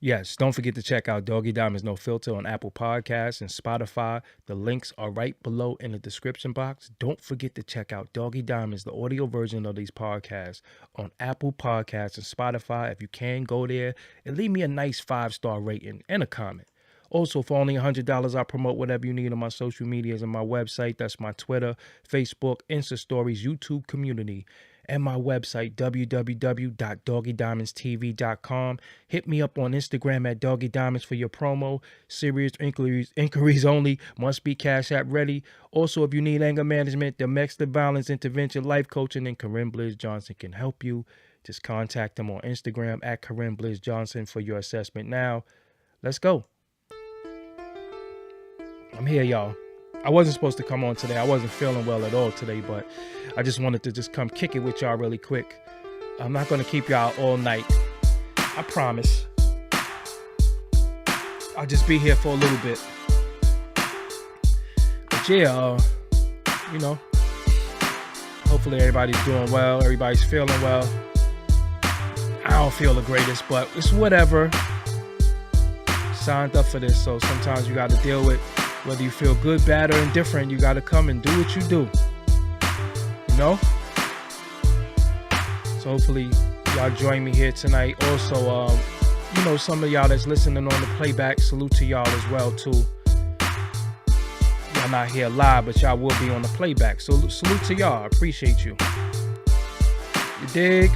Yes, don't forget to check out Doggie Diamonds No Filter on Apple Podcasts and Spotify. The links are right below in the description box. Don't forget to check out Doggie Diamonds, the audio version of these podcasts, on Apple Podcasts and Spotify. If you can, go there and leave me a nice 5-star rating and a comment. Also, for only $100, I promote whatever you need on my social medias and my website. That's my Twitter, Facebook, Insta Stories, YouTube community, and my website, www.doggydiamondstv.com. Hit me up on Instagram at Doggy Diamonds for your promo. Serious inquiries only. Must be Cash App ready. Also, if you need anger management, domestic violence intervention, life coaching, then Corinne Bliss Johnson can help you. Just contact them on Instagram at Corinne Bliss Johnson for your assessment now. Let's go. I'm here, y'all. I wasn't supposed to come on today. I wasn't feeling well at all today, but I just wanted to just come kick it with y'all really quick. I'm not going to keep y'all all night. I promise. I'll just be here for a little bit. But yeah, hopefully everybody's doing well. Everybody's feeling well. I don't feel the greatest, but it's whatever. Signed up for this, so sometimes you got to deal with whether you feel good, bad, or indifferent. You got to come and do what you do. You know? So hopefully y'all join me here tonight. Also, some of y'all that's listening on the playback, salute to y'all as well, too. Y'all not here live, but y'all will be on the playback. So salute to y'all. I appreciate you. You dig?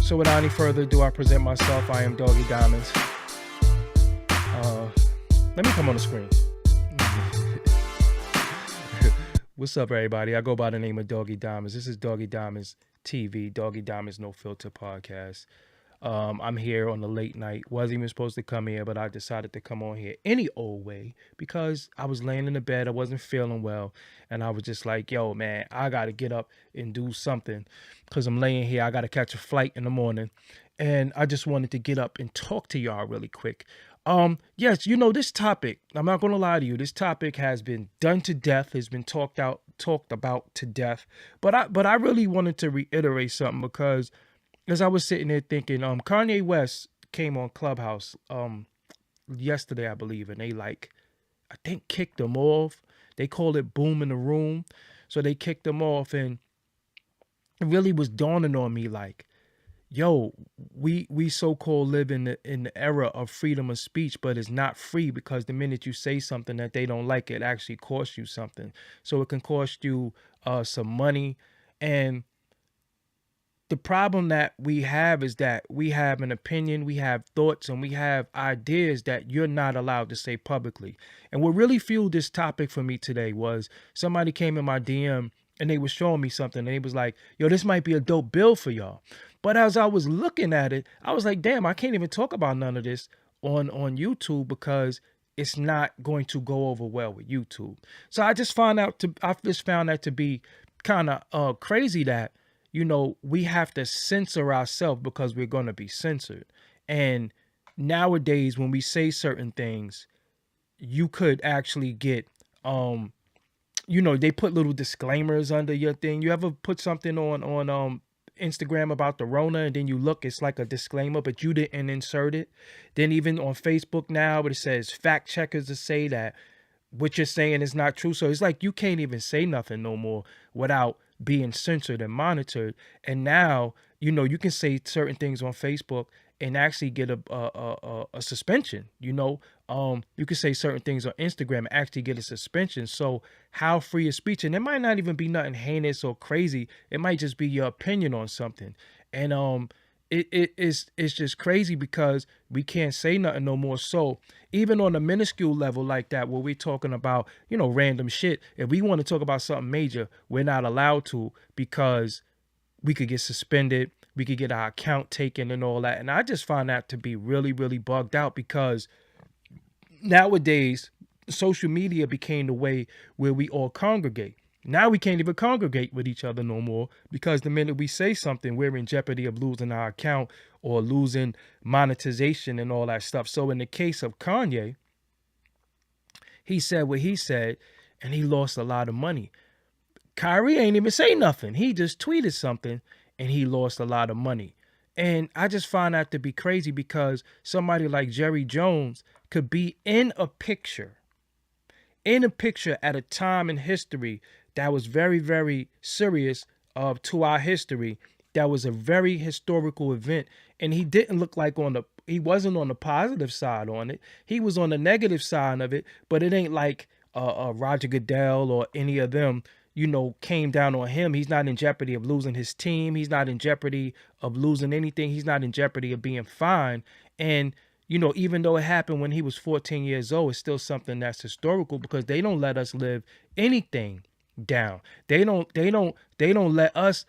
So without any further ado, I present myself. I am Doggie Diamonds. Let me come on the screen. What's up, everybody? I go by the name of Doggie Diamonds. This is Doggie Diamonds TV, Doggie Diamonds No Filter podcast. I'm here on the late night. Wasn't even supposed to come here, but I decided to come on here any old way because I was laying in the bed. I wasn't feeling well. And I was just like, yo, man, I got to get up and do something because I'm laying here. I got to catch a flight in the morning. And I just wanted to get up and talk to y'all really quick. Yes, this topic, I'm not going to lie to you. This topic has been done to death, has been talked about to death. But I really wanted to reiterate something because as I was sitting there thinking, Kanye West came on Clubhouse yesterday, I believe, and they I think kicked him off. They called it boom in the room. So they kicked him off, and it really was dawning on me yo, we so-called live in the era of freedom of speech, but it's not free because the minute you say something that they don't like, it actually costs you something. So it can cost you some money. And the problem that we have is that we have an opinion, we have thoughts, and we have ideas that you're not allowed to say publicly. And what really fueled this topic for me today was somebody came in my DM and they was showing me something, and they was like, yo, this might be a dope bill for y'all. But as I was looking at it, I was like, damn, I can't even talk about none of this on YouTube because it's not going to go over well with YouTube. So I just found that to be kind of crazy that, we have to censor ourselves because we're going to be censored. And nowadays, when we say certain things, you could actually get, they put little disclaimers under your thing. You ever put something on Instagram about the Rona, and then you look, it's like a disclaimer, but you didn't insert it? Then even on Facebook now, it says fact checkers to say that what you're saying is not true. So it's like you can't even say nothing no more without being censored and monitored. And now, you can say certain things on Facebook and actually get a suspension. You can say certain things on Instagram and actually get a suspension. So how free is speech? And it might not even be nothing heinous or crazy. It might just be your opinion on something. And it's just crazy because we can't say nothing no more. So even on a minuscule level like that, where we're talking about, random shit, if we want to talk about something major, we're not allowed to because we could get suspended. We could get our account taken and all that. And I just find that to be really, really bugged out because nowadays, social media became the way where we all congregate. Now we can't even congregate with each other no more because the minute we say something, we're in jeopardy of losing our account or losing monetization and all that stuff. So in the case of Kanye, he said what he said and he lost a lot of money. Kyrie ain't even say nothing. He just tweeted something and he lost a lot of money. And I just find that to be crazy because somebody like Jerry Jones could be in a picture at a time in history that was very, very serious to our history. That was a very historical event. And he didn't look like he wasn't on the positive side on it. He was on the negative side of it, but it ain't like Roger Goodell or any of them, came down on him. He's not in jeopardy of losing his team. He's not in jeopardy of losing anything. He's not in jeopardy of being fined. And even though it happened when he was 14 years old, it's still something that's historical because they don't let us live anything down. They don't let us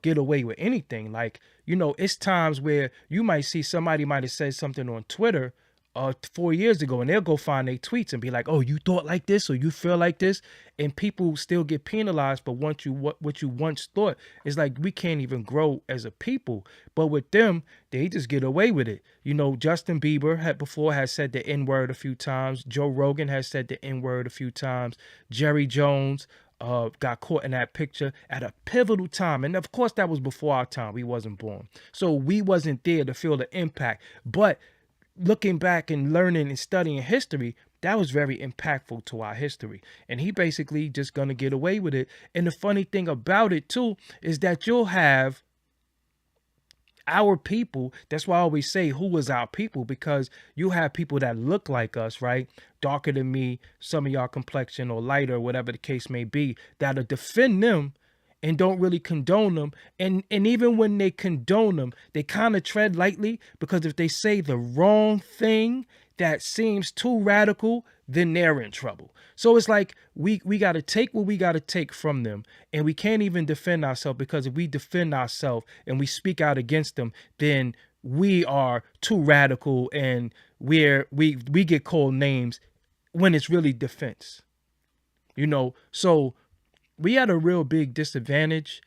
get away with anything. Like, it's times where you might see somebody might have said something on Twitter 4 years ago, and they'll go find their tweets and be like, oh, you thought like this or you feel like this, and people still get penalized for what you once thought. It's like we can't even grow as a people. But with them, they just get away with it. Justin Bieber has said the N-word a few times. Joe Rogan has said the N-word a few times. Jerry Jones got caught in that picture at a pivotal time. And of course, that was before our time. We wasn't born. So we wasn't there to feel the impact. But looking back and learning and studying history, that was very impactful to our history. And he basically just gonna get away with it. And the funny thing about it too is that you'll have our people. That's why I always say, who was our people? Because you have people that look like us, right? Darker than me, some of y'all complexion or lighter, whatever the case may be, that'll defend them and don't really condone them. And even when they condone them, they kind of tread lightly, because if they say the wrong thing that seems too radical, then they're in trouble. So it's like we got to take what we got to take from them, and we can't even defend ourselves, because if we defend ourselves and we speak out against them, then we are too radical, and we get called names when it's really defense. So we had a real big disadvantage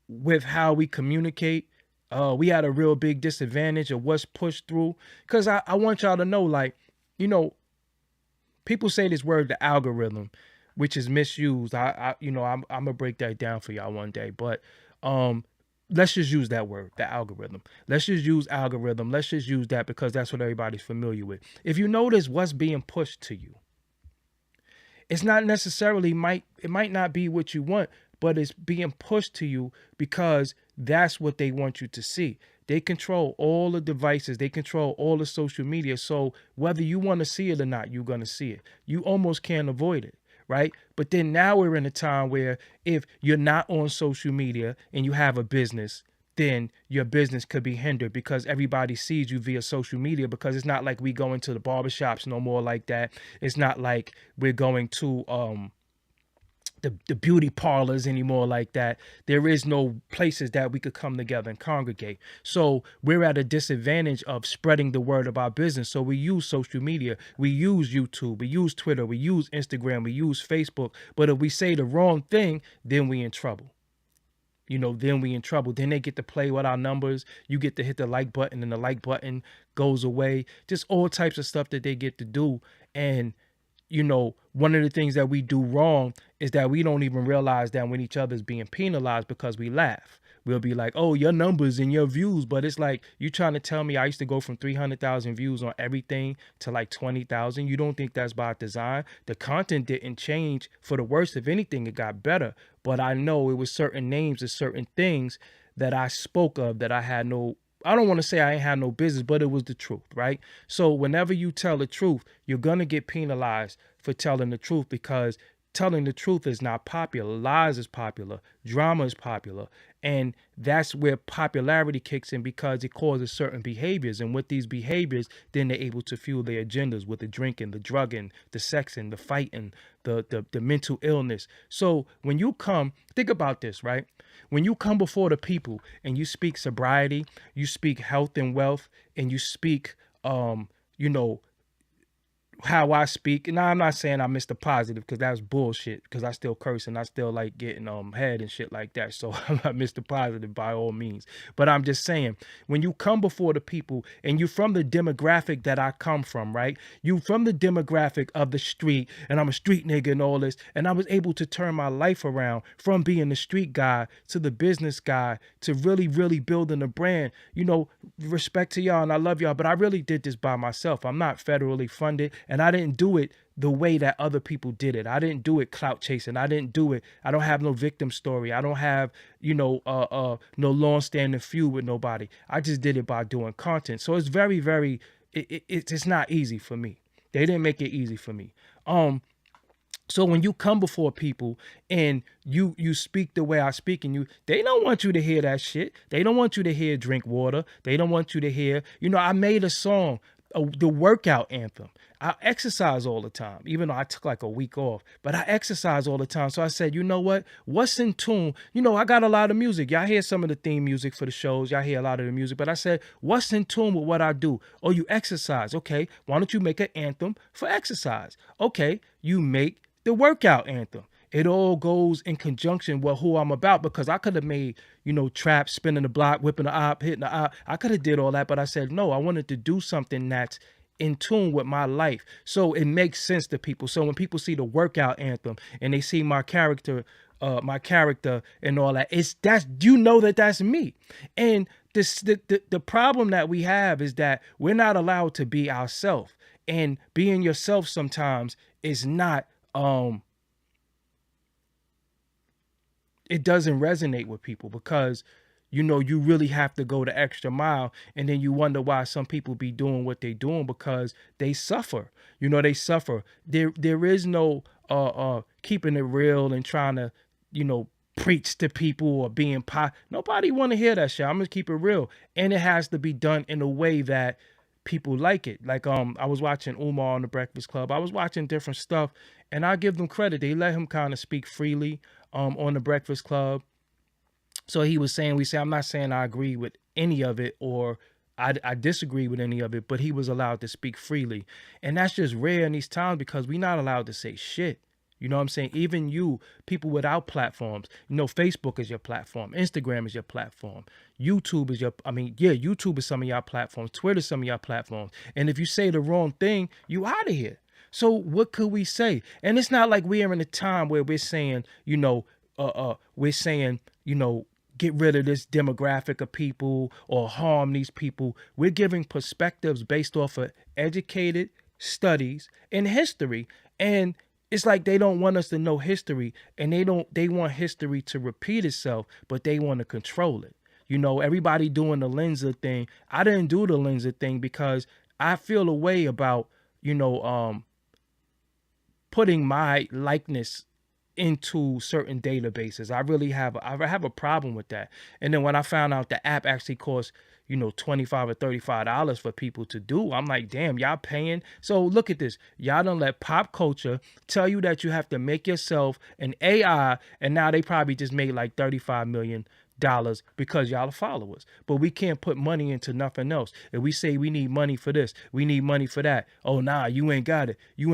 with how we communicate. We had a real big disadvantage of what's pushed through. Because I want y'all to know, like, people say this word, the algorithm, which is misused. I'm gonna break that down for y'all one day. But let's just use that word, the algorithm. Let's just use algorithm. Let's just use that because that's what everybody's familiar with. If you notice what's being pushed to you, it's not necessarily it might not be what you want, but it's being pushed to you because that's what they want you to see. They control all the devices. They control all the social media. So whether you want to see it or not, you're going to see it. You almost can't avoid it, right? But then now we're in a time where if you're not on social media and you have a business, then your business could be hindered because everybody sees you via social media, because it's not like we go into the barbershops no more like that. It's not like we're going to the beauty parlors anymore like that. There is no places that we could come together and congregate. So we're at a disadvantage of spreading the word of our business. So we use social media, we use YouTube, we use Twitter, we use Instagram, we use Facebook. But if we say the wrong thing, then we in trouble. Then we in trouble. Then they get to play with our numbers. You get to hit the like button and the like button goes away. Just all types of stuff that they get to do. And one of the things that we do wrong is that we don't even realize that when each other's being penalized, because we laugh. We'll be like, oh, your numbers and your views. But it's like, you trying to tell me I used to go from 300,000 views on everything to like 20,000. You don't think that's by design? The content didn't change for the worse. If anything, it got better. But I know it was certain names and certain things that I spoke of that I don't want to say I ain't had no business, but it was the truth, right? So whenever you tell the truth, you're going to get penalized for telling the truth, because telling the truth is not popular. Lies is popular. Drama is popular. And that's where popularity kicks in, because it causes certain behaviors. And with these behaviors, then they're able to fuel their agendas with the drinking, the drugging, the sexing, the fighting, the mental illness. So when you come, think about this, right? When you come before the people and you speak sobriety, you speak health and wealth, and you speak, how I speak. And I'm not saying I'm Mr. Positive because that's bullshit. Because I still curse and I still like getting head and shit like that. So I'm not Mr. Positive by all means. But I'm just saying, when you come before the people and you from the demographic that I come from, right? You from the demographic of the street, and I'm a street nigga and all this, and I was able to turn my life around from being the street guy to the business guy to really, really building a brand. You know, respect to y'all and I love y'all, but I really did this by myself. I'm not federally funded, and I didn't do it the way that other people did it. I didn't do it clout chasing. I didn't do it. I don't have no victim story. I don't have, no long-standing feud with nobody. I just did it by doing content. So it's very, very, it's not easy for me. They didn't make it easy for me. So when you come before people and you speak the way I speak, and they don't want you to hear that shit. They don't want you to hear drink water. They don't want you to hear, I made a song, the workout anthem. I exercise all the time, even though I took like a week off, but I exercise all the time. So I said, you know what? What's in tune? I got a lot of music. Y'all hear some of the theme music for the shows. Y'all hear a lot of the music, but I said, what's in tune with what I do? Oh, you exercise. Okay. Why don't you make an anthem for exercise? Okay. You make the workout anthem. It all goes in conjunction with who I'm about, because I could have made, trap, spinning the block, whipping the op, hitting the op. I could have did all that, but I said, no, I wanted to do something that's in tune with my life. So it makes sense to people. So when people see the workout anthem and they see my character and all that, that's me. And the problem that we have is that we're not allowed to be ourselves. And being yourself sometimes is not it doesn't resonate with people, because you really have to go the extra mile, and then you wonder why some people be doing what they doing, because they suffer. They suffer. There is no keeping it real and trying to preach to people or being nobody want to hear that shit. I'm gonna keep it real, and it has to be done in a way that people like it. Like I was watching Umar on the Breakfast Club. I was watching different stuff, and I give them credit. They let him kind of speak freely on the Breakfast Club. So he was saying, I'm not saying I agree with any of it or I disagree with any of it, but he was allowed to speak freely. And that's just rare in these times, because we're not allowed to say shit. You know what I'm saying? Even people without platforms, Facebook is your platform. Instagram is your platform. YouTube is YouTube is some of y'all platforms. Twitter is some of y'all platforms. And if you say the wrong thing, you out of here. So what could we say? And it's not like we are in a time where we're saying, get rid of this demographic of people or harm these people. We're giving perspectives based off of educated studies and history. And it's like they don't want us to know history, and they want history to repeat itself, but they want to control it. Everybody doing the Lenser thing. I didn't do the Lenser thing because I feel a way about, putting my likeness into certain databases. I have a problem with that. And then when I found out the app actually costs, $25 or $35 for people to do, I'm like, damn, y'all paying. So look at this. Y'all don't let pop culture tell you that you have to make yourself an AI, and now they probably just made like $35 million because y'all are followers. But we can't put money into nothing else. If we say we need money for this, we need money for that. Oh, nah, you ain't got it. We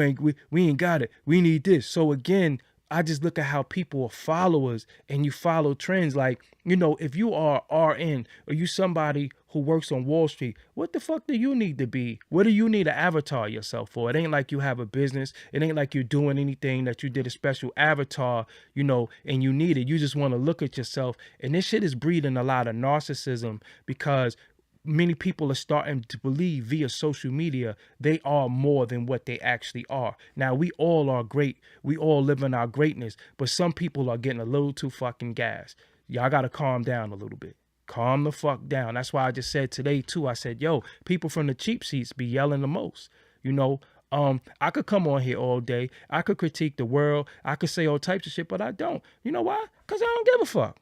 ain't got it. We need this. So again, I just look at how people are followers, and you follow trends. Like, if you are RN or you somebody who works on Wall Street, what the fuck do you need to be? What do you need to avatar yourself for? It ain't like you have a business. It ain't like you're doing anything that you did a special avatar, and you need it. You just want to look at yourself. And this shit is breeding a lot of narcissism, because many people are starting to believe via social media they are more than what they actually are. Now, we all are great. We all live in our greatness, but some people are getting a little too fucking gassed. Y'all got to calm down a little bit. Calm the fuck down. That's why I just said today too, I said, yo, people from the cheap seats be yelling the most. I could come on here all day. I could critique the world. I could say all types of shit, but I don't. You know why? Because I don't give a fuck.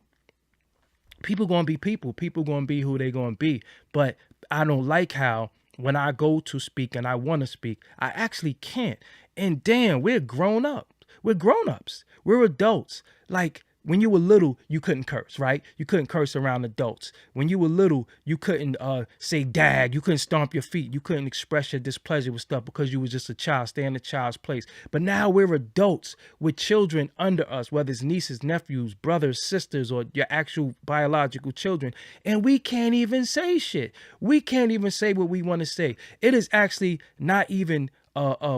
People gonna be people. People gonna be who they gonna be. But I don't like how when I go to speak and I want to speak, I actually can't. And damn, we're grown up. We're grown-ups. We're adults. Like, when you were little, you couldn't curse, right? You couldn't curse around adults. When you were little, you couldn't say dag. You couldn't stomp your feet. You couldn't express your displeasure with stuff because you was just a child. Stay in the child's place. But now we're adults with children under us, whether it's nieces, nephews, brothers, sisters, or your actual biological children. And we can't even say shit. We can't even say what we want to say. It is actually not even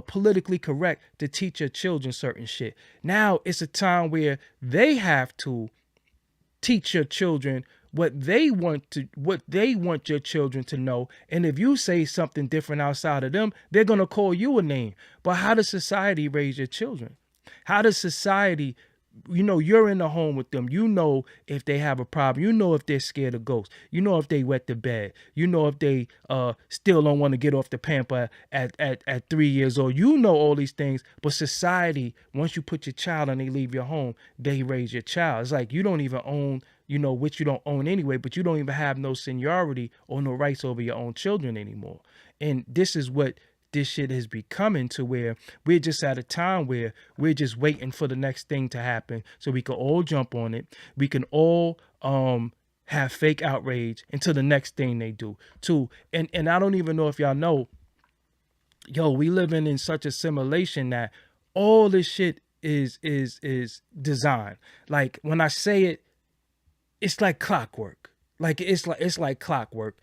politically correct to teach your children certain shit. Now it's a time where they have to teach your children what they want your children to know. And if you say something different outside of them, they're gonna call you a name. But how does society raise your children? How does society, you're in the home with them. You know if they have a problem. You know if they're scared of ghosts. You know if they wet the bed. You know if they still don't want to get off the pamper at 3 years old. You know all these things. But society, once you put your child and they leave your home, they raise your child. It's like you don't even own, which you don't own anyway, but you don't even have no seniority or no rights over your own children anymore. And this is what this shit is becoming, to where we're just at a time where we're just waiting for the next thing to happen so we can all jump on it. We can all have fake outrage until the next thing they do too. And I don't even know if y'all know, we living in such a simulation that all this shit is designed. Like when I say it, it's like clockwork. It's like clockwork.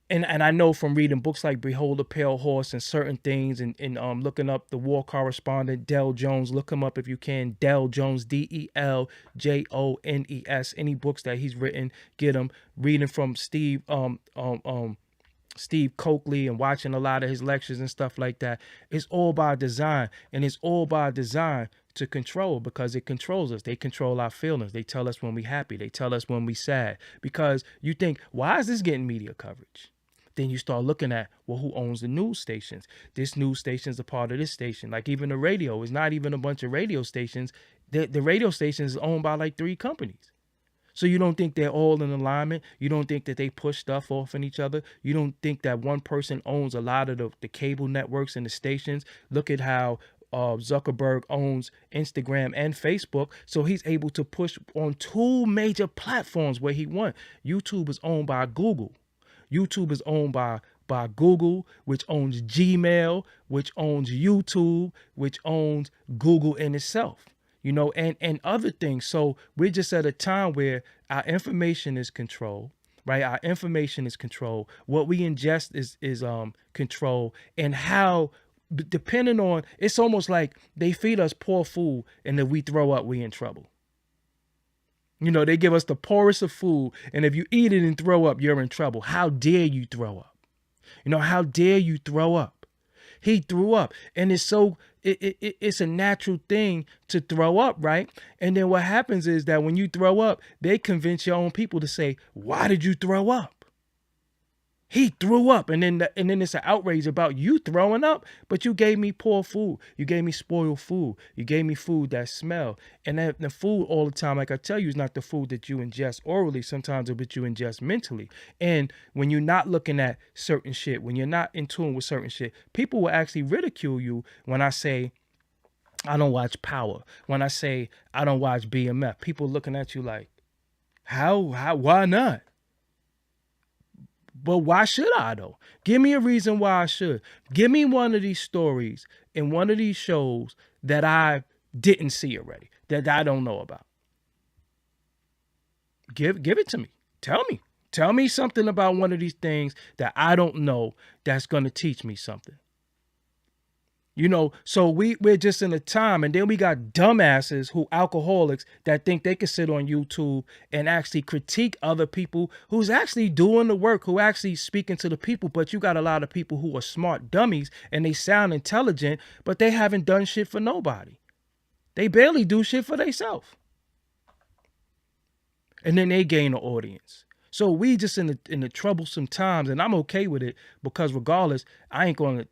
And I know from reading books like Behold a Pale Horse and certain things, and looking up the war correspondent Del Jones. Look him up if you can. Del Jones, DELJONES. Any books that he's written, get them. Reading from Steve Coakley and watching a lot of his lectures and stuff like that. It's all by design, and it's all by design to control, because it controls us. They control our feelings. They tell us when we happy. They tell us when we sad, because you think, why is this getting media coverage? Then you start looking at, well, who owns the news stations? This news station is a part of this station. Like even the radio is not even a bunch of radio stations. The radio station is owned by like 3 companies. So you don't think they're all in alignment? You don't think that they push stuff off in each other? You don't think that one person owns a lot of the cable networks and the stations? Look at how Zuckerberg owns Instagram and Facebook, so he's able to push on 2 major platforms where he wants. YouTube is owned by Google. YouTube is owned by Google, which owns Gmail, which owns YouTube, which owns Google in itself, and other things. So we're just at a time where our information is controlled, right? Our information is controlled. What we ingest is controlled, and how, depending on, it's almost like they feed us poor food, and if we throw up, we in trouble. They give us the poorest of food, and if you eat it and throw up, you're in trouble. How dare you throw up? How dare you throw up? He threw up, and it's a natural thing to throw up, right? And then what happens is that when you throw up, they convince your own people to say, why did you throw up? He threw up, and then it's an outrage about you throwing up, but you gave me poor food. You gave me spoiled food. You gave me food that smelled. And that the food all the time, like I tell you, is not the food that you ingest orally. Sometimes it's what you ingest mentally. And when you're not looking at certain shit, when you're not in tune with certain shit, people will actually ridicule you when I say, I don't watch Power. When I say, I don't watch BMF, people looking at you like, why not? But why should I, though? Give me a reason why I should. Give me one of these stories in one of these shows that I didn't see already, that I don't know about. Give it to me. Tell me. Tell me something about one of these things that I don't know that's going to teach me something. So we're just in a time, and then we got dumbasses who alcoholics that think they can sit on YouTube and actually critique other people who's actually doing the work, who actually speaking to the people. But you got a lot of people who are smart dummies, and they sound intelligent, but they haven't done shit for nobody. They barely do shit for themselves. And then they gain an audience. So we just in the troublesome times, and I'm okay with it, because regardless, I ain't gonna,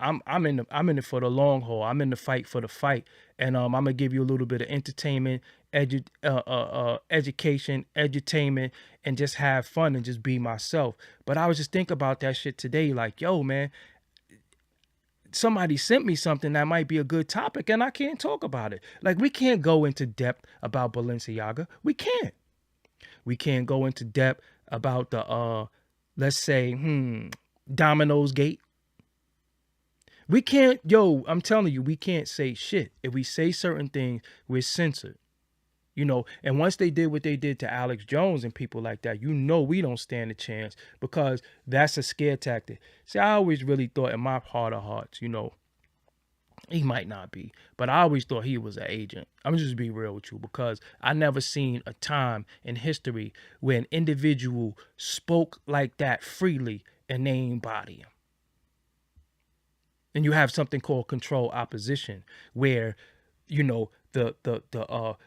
I'm in it for the long haul. I'm in the fight for the fight, and I'm gonna give you a little bit of entertainment, education, edutainment, and just have fun and just be myself. But I was just thinking about that shit today, like, yo, man, somebody sent me something that might be a good topic and I can't talk about it. Like, we can't go into depth about Balenciaga. We can't. We can't go into depth about the let's say, Domino's Gate. We can't, I'm telling you, we can't say shit. If we say certain things, we're censored. And once they did what they did to Alex Jones and people like that, we don't stand a chance, because that's a scare tactic. See, I always really thought in my heart of hearts, he might not be, but I always thought he was an agent. I'm just be real with you, because I never seen a time in history where an individual spoke like that freely and they ain't body him. And you have something called control opposition, where, the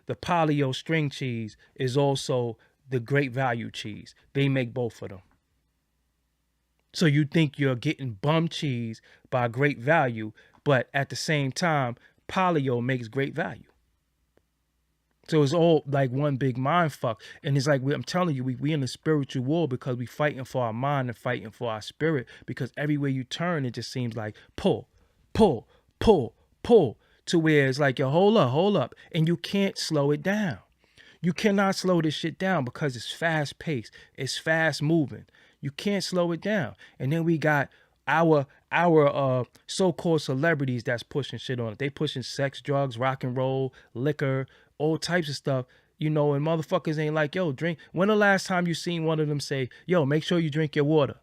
Polio string cheese is also the Great Value cheese. They make both of them. So you think you're getting bum cheese by Great Value, but at the same time, Polio makes Great Value. So it's all like one big mind fuck. And it's like, I'm telling you, we in a spiritual war, because we fighting for our mind and fighting for our spirit, because everywhere you turn, it just seems like pull, pull, pull, pull, to where it's like, hold up. And you can't slow it down. You cannot slow this shit down, because it's fast paced. It's fast moving. You can't slow it down. And then we got our so-called celebrities that's pushing shit on it. They pushing sex, drugs, rock and roll, liquor, all types of stuff, and motherfuckers ain't like, drink. When the last time you seen one of them say, make sure you drink your water?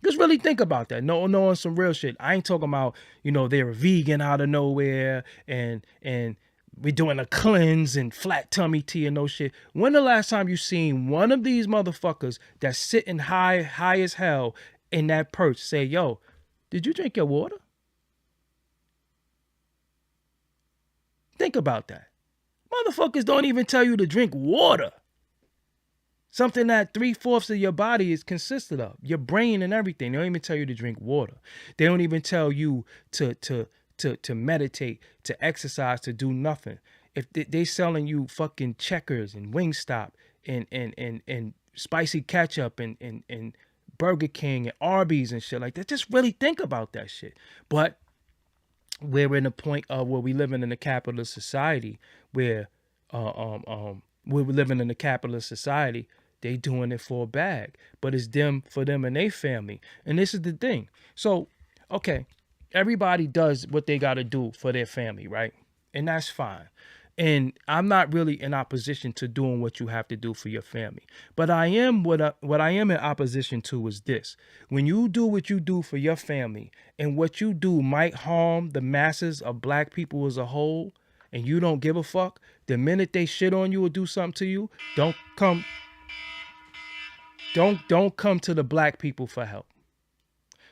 Just really think about that. No, on some real shit. I ain't talking about, they're a vegan out of nowhere and we're doing a cleanse and flat tummy tea and no shit. When the last time you seen one of these motherfuckers that's sitting high as hell in that perch say, did you drink your water? Think about that. Motherfuckers don't even tell you to drink water. Something that 3/4 of your body is consisted of, your brain and everything. They don't even tell you to drink water. They don't even tell you to meditate, to exercise, to do nothing. If they selling you fucking Checkers and Wingstop and spicy ketchup and Burger King and Arby's and shit like that, just really think about that shit. But we're in a point of where we living in a capitalist society where we're living in a capitalist society. They doing it for a bag, but it's for them and their family. And this is the thing. So, okay, everybody does what they got to do for their family, right? And that's fine. And I'm not really in opposition to doing what you have to do for your family. But I am what I am in opposition to is this. When you do what you do for your family, and what you do might harm the masses of black people as a whole, and you don't give a fuck, the minute they shit on you or do something to you, don't come to the black people for help.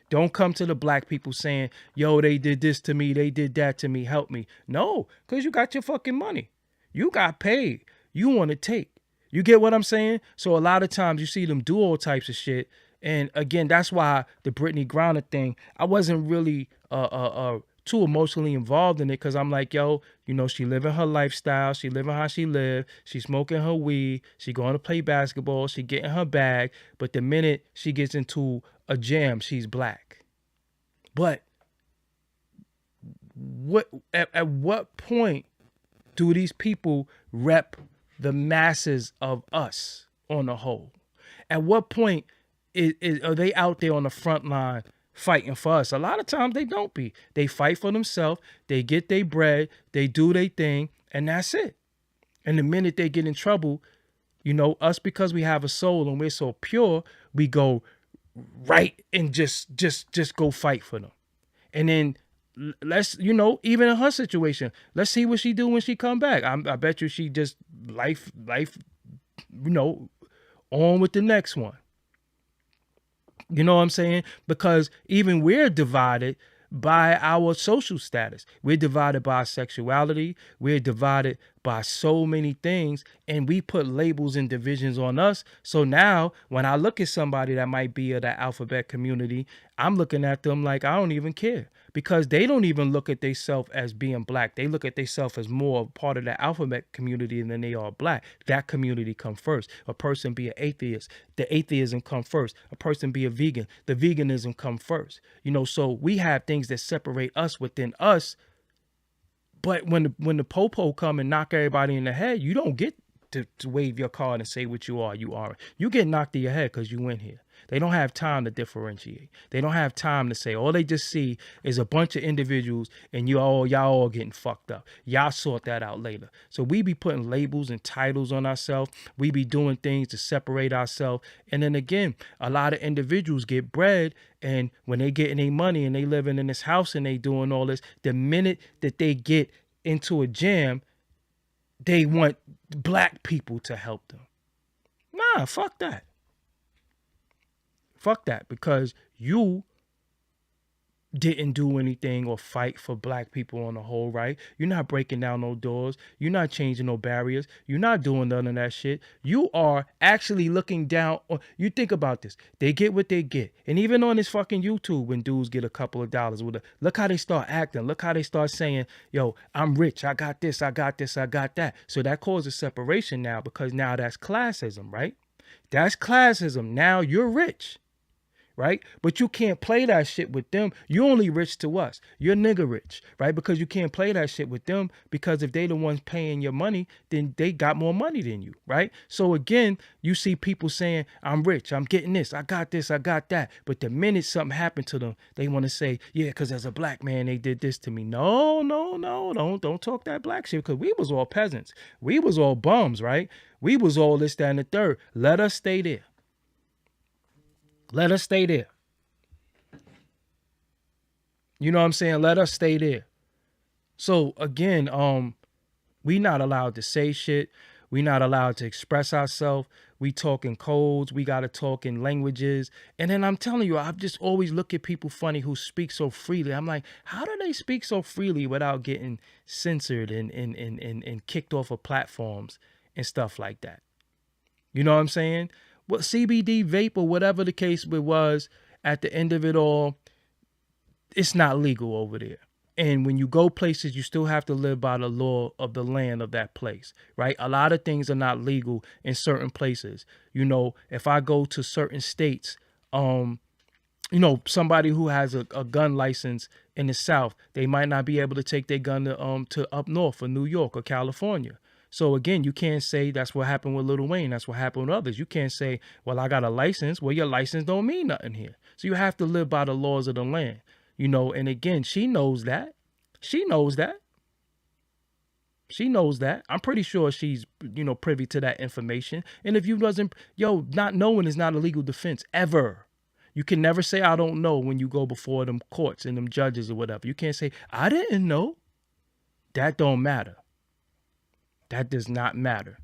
Don't come to the black people saying, they did this to me, they did that to me, help me. No, because you got your fucking money. You got paid. You want to take. You get what I'm saying? So a lot of times you see them do all types of shit. And again, that's why the Brittany Griner thing, I wasn't really too emotionally involved in it, because I'm like, she living her lifestyle. She living how she live. She smoking her weed. She going to play basketball. She getting her bag. But the minute she gets into a jam, she's black. But at what point do these people rep the masses of us on the whole? At what point are they out there on the front line fighting for us? A lot of times they don't be. They fight for themselves. They get their bread. They do their thing, and that's it. And the minute they get in trouble, us, because we have a soul and we're so pure, we go right and just go fight for them. And then let's, even in her situation, let's see what she do when she come back. I bet you she just life, on with the next one. You know what I'm saying? Because even we're divided by our social status. We're divided by sexuality. We're divided by so many things, and we put labels and divisions on us. So now when I look at somebody that might be of that alphabet community, I'm looking at them like I don't even care, because they don't even look at themselves as being black. They look at themselves as more part of the alphabet community than they are black. That community come first. A person be an atheist, the atheism come first. A person be a vegan, the veganism come first. So we have things that separate us within us. But when the popo come and knock everybody in the head, you don't get to wave your card and say what you are. You aren't. You get knocked in your head because you went here. They don't have time to differentiate. They don't have time to say. All they just see is a bunch of individuals, and y'all all getting fucked up. Y'all sort that out later. So we be putting labels and titles on ourselves. We be doing things to separate ourselves. And then again, a lot of individuals get bread, and when they getting their money and they living in this house and they doing all this, the minute that they get into a jam, they want black people to help them. Nah, fuck that. Fuck that, because you didn't do anything or fight for black people on the whole, right? You're not breaking down no doors. You're not changing no barriers. You're not doing none of that shit. You are actually looking down. You think about this. They get what they get. And even on this fucking YouTube, when dudes get a couple of dollars, look how they start acting. Look how they start saying, yo, I'm rich. I got this. I got this. I got that. So that causes separation now, because now that's classism, right? That's classism. Now you're rich. Right? But you can't play that shit with them. You only rich to us. You're nigga rich, right? Because you can't play that shit with them, because if they the ones paying your money, then they got more money than you, right? So again, you see people saying, I'm rich, I'm getting this, I got this, I got that. But the minute something happened to them, they want to say, yeah, because as a black man, they did this to me. No, don't talk that black shit, because we was all peasants. We was all bums, right? We was all this, that, and the third. Let us stay there. Let us stay there. You know what I'm saying? Let us stay there. So again, we not allowed to say shit. We not allowed to express ourselves. We talk in codes. We got to talk in languages. And then I'm telling you, I just always look at people funny who speak so freely. I'm like, how do they speak so freely without getting censored and kicked off of platforms and stuff like that? You know what I'm saying? Well, CBD vape or whatever the case was, at the end of it all, it's not legal over there. And when you go places, you still have to live by the law of the land of that place, right? A lot of things are not legal in certain places. If I go to certain states, somebody who has a gun license in the South, they might not be able to take their gun to up north or New York or California. So again, you can't say that's what happened with Lil Wayne. That's what happened with others. You can't say, well, I got a license. Well, your license don't mean nothing here. So you have to live by the laws of the land, and again, she knows that. She knows that. She knows that. I'm pretty sure she's, privy to that information. And if you wasn't, not knowing is not a legal defense ever. You can never say, I don't know, when you go before them courts and them judges or whatever. You can't say, I didn't know. That don't matter. That does not matter.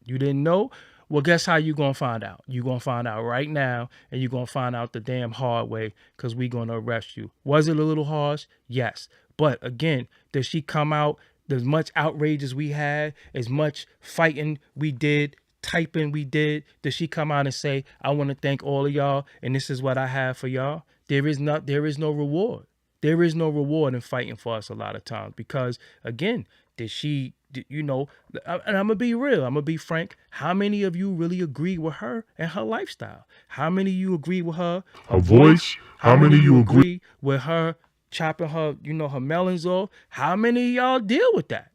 You didn't know? Well, guess how you going to find out? You're going to find out right now, and you're going to find out the damn hard way, because we're going to arrest you. Was it a little harsh? Yes. But again, does she come out, as much outrage as we had, as much fighting we did, typing we did, does she come out and say, I want to thank all of y'all, and this is what I have for y'all? There is no reward. There is no reward in fighting for us a lot of times, because again, and I'm going to be real. I'm going to be frank. How many of you really agree with her and her lifestyle? How many of you agree with her voice? How many of you agree with her chopping her, her melons off? How many of y'all deal with that?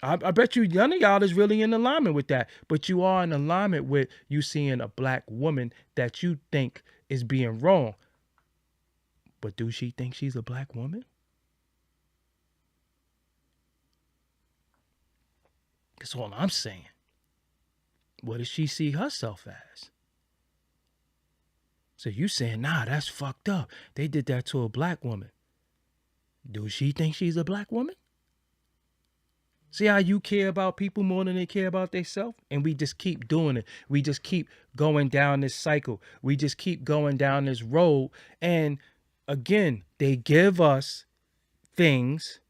I bet you none of y'all is really in alignment with that. But you are in alignment with you seeing a black woman that you think is being wrong. But do she think she's a black woman? That's all I'm saying. What does she see herself as? So you saying, nah, that's fucked up. They did that to a black woman. Do she think she's a black woman? See how you care about people more than they care about themselves? And we just keep doing it. We just keep going down this cycle. We just keep going down this road. And again, they give us things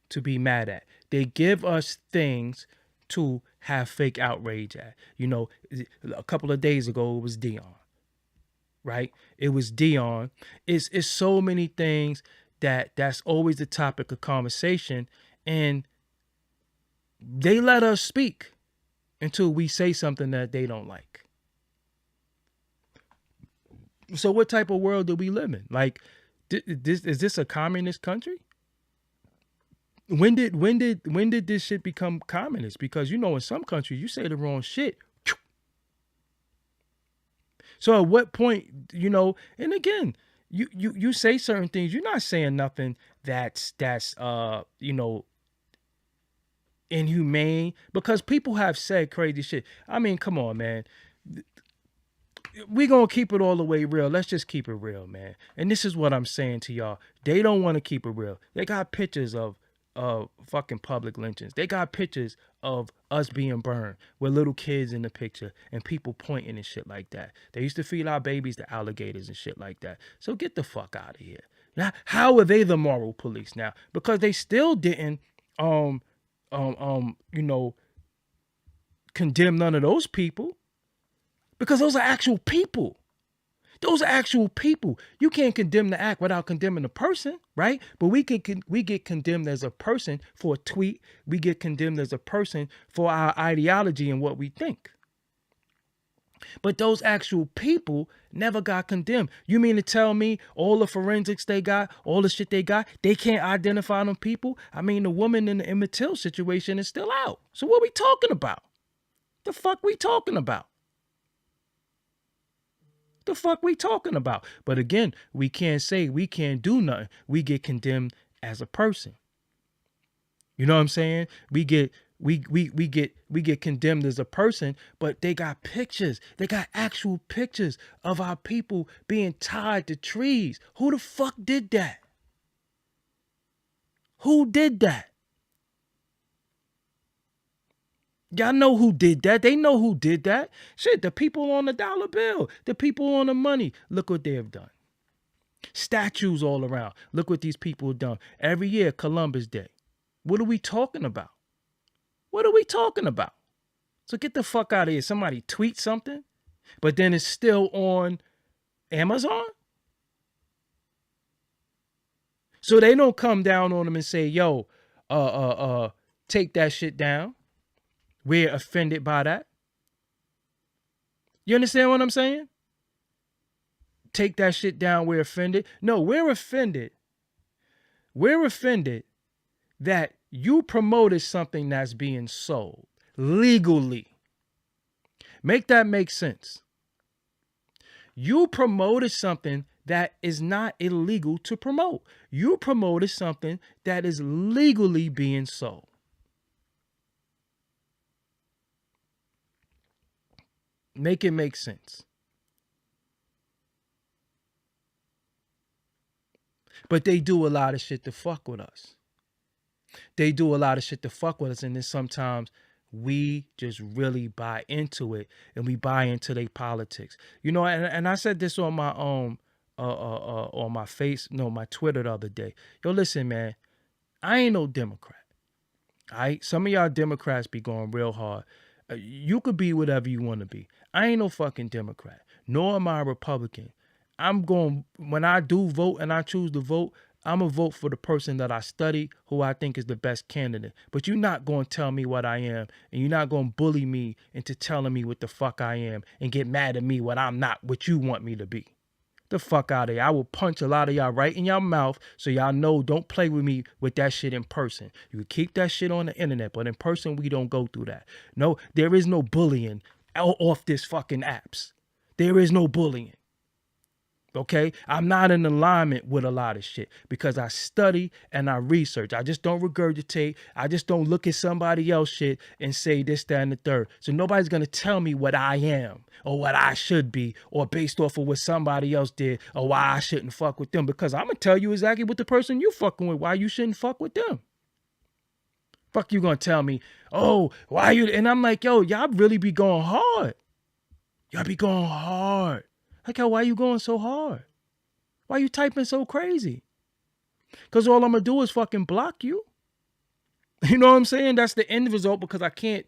to be mad at. They give us things to have fake outrage at. You know, a couple of days ago it was Dion, right? It was Dion. It's so many things that's always the topic of conversation, and they let us speak until we say something that they don't like. So what type of world do we live in? Like, is this a communist country? When did this shit become communist? Because you know, in some countries, you say the wrong shit. So at what point, you know? And again, you say certain things. You're not saying nothing that's you know, inhumane, because people have said crazy shit. I mean, come on, man. We gonna keep it all the way real. Let's just keep it real, man. And this is what I'm saying to y'all. They don't want to keep it real. They got pictures of fucking public lynchings. They got pictures of us being burned with little kids in the picture and people pointing and shit like that. They used to feed our babies to alligators and shit like that. So get the fuck out of here. Now, how are they the moral police now? Because they still didn't you know, condemn none of those people. Because those are actual people. Those are actual people. You can't condemn the act without condemning the person, right? But we get condemned as a person for a tweet. We get condemned as a person for our ideology and what we think. But those actual people never got condemned. You mean to tell me all the forensics they got, all the shit they got, they can't identify them people? I mean, the woman in the Emmett Till situation is still out. So what we talking about? The fuck we talking about? The fuck we talking about? But again, we can't say we can't do nothing. We get condemned as a person. You know what I'm saying? We get condemned as a person, but they got pictures. They got actual pictures of our people being tied to trees. Who the fuck did that? Who did that? Y'all know who did that. They know who did that. Shit, the people on the dollar bill, the people on the money. Look what they have done. Statues all around. Look what these people have done. Every year, Columbus Day. What are we talking about? What are we talking about? So get the fuck out of here. Somebody tweet something, but then it's still on Amazon? So they don't come down on them and say, yo, take that shit down. We're offended by that. You understand what I'm saying? Take that shit down. We're offended. No, we're offended. We're offended that you promoted something that's being sold legally. Make that make sense. You promoted something that is not illegal to promote. You promoted something that is legally being sold. Make it make sense. But they do a lot of shit to fuck with us. They do a lot of shit to fuck with us, and then sometimes we just really buy into it, and we buy into their politics. You know, and I said this on my my Twitter the other day. Yo, listen, man, I ain't no Democrat. All right, some of y'all Democrats be going real hard. You could be whatever you want to be. I ain't no fucking Democrat, nor am I a Republican. When I do vote and I choose to vote, I'm going to vote for the person that I study, who I think is the best candidate. But you're not going to tell me what I am, and you're not going to bully me into telling me what the fuck I am and get mad at me when I'm not what you want me to be. The fuck out of here. I will punch a lot of y'all right in your mouth, so y'all know don't play with me with that shit in person. You can keep that shit on the internet, but in person we don't go through that. No, there is no bullying off this fucking apps. There is no bullying. Okay, I'm not in alignment with a lot of shit because I study and I research. I just don't regurgitate. I just don't look at somebody else shit and say this, that, and the third. So nobody's going to tell me what I am or what I should be or based off of what somebody else did or why I shouldn't fuck with them, because I'm going to tell you exactly what the person you fucking with, why you shouldn't fuck with them. Fuck you going to tell me, oh, why you? And I'm like, yo, y'all really be going hard. Y'all be going hard. Like, yo, why you going so hard? Why you typing so crazy? Because all I'm going to do is fucking block you. You know what I'm saying? That's the end result because I can't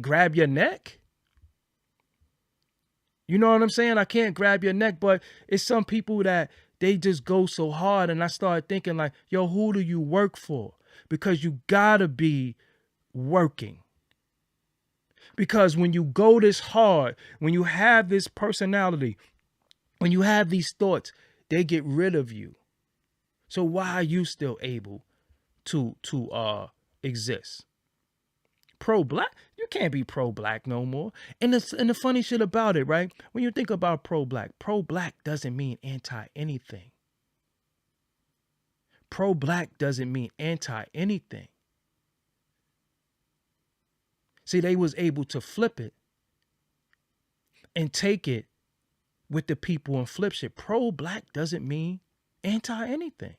grab your neck. You know what I'm saying? I can't grab your neck, but it's some people that they just go so hard, and I started thinking like, yo, who do you work for? Because you gotta be working. Because when you go this hard, when you have this personality, when you have these thoughts, they get rid of you. So why are you still able to exist? Pro-black? You can't be pro-black no more. And the funny shit about it, right? When you think about pro-black doesn't mean anti-anything. Pro-black doesn't mean anti-anything. See, they was able to flip it and take it with the people and flip shit. Pro-black doesn't mean anti-anything.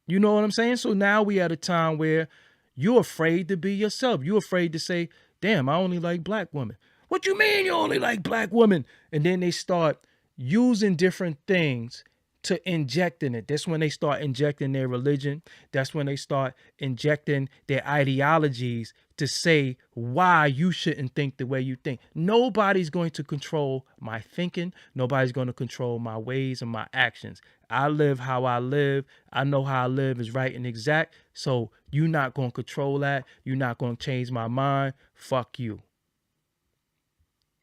You know what I'm saying? So now we at a time where you're afraid to be yourself. You're afraid to say, damn, I only like black women. What you mean you only like black women? And then they start using different things to inject in it. That's when they start injecting their religion. That's when they start injecting their ideologies to say why you shouldn't think the way you think. Nobody's going to control my thinking. Nobody's going to control my ways and my actions. I live how I live. I know how I live is right and exact. So you're not going to control that. You're not going to change my mind. Fuck you.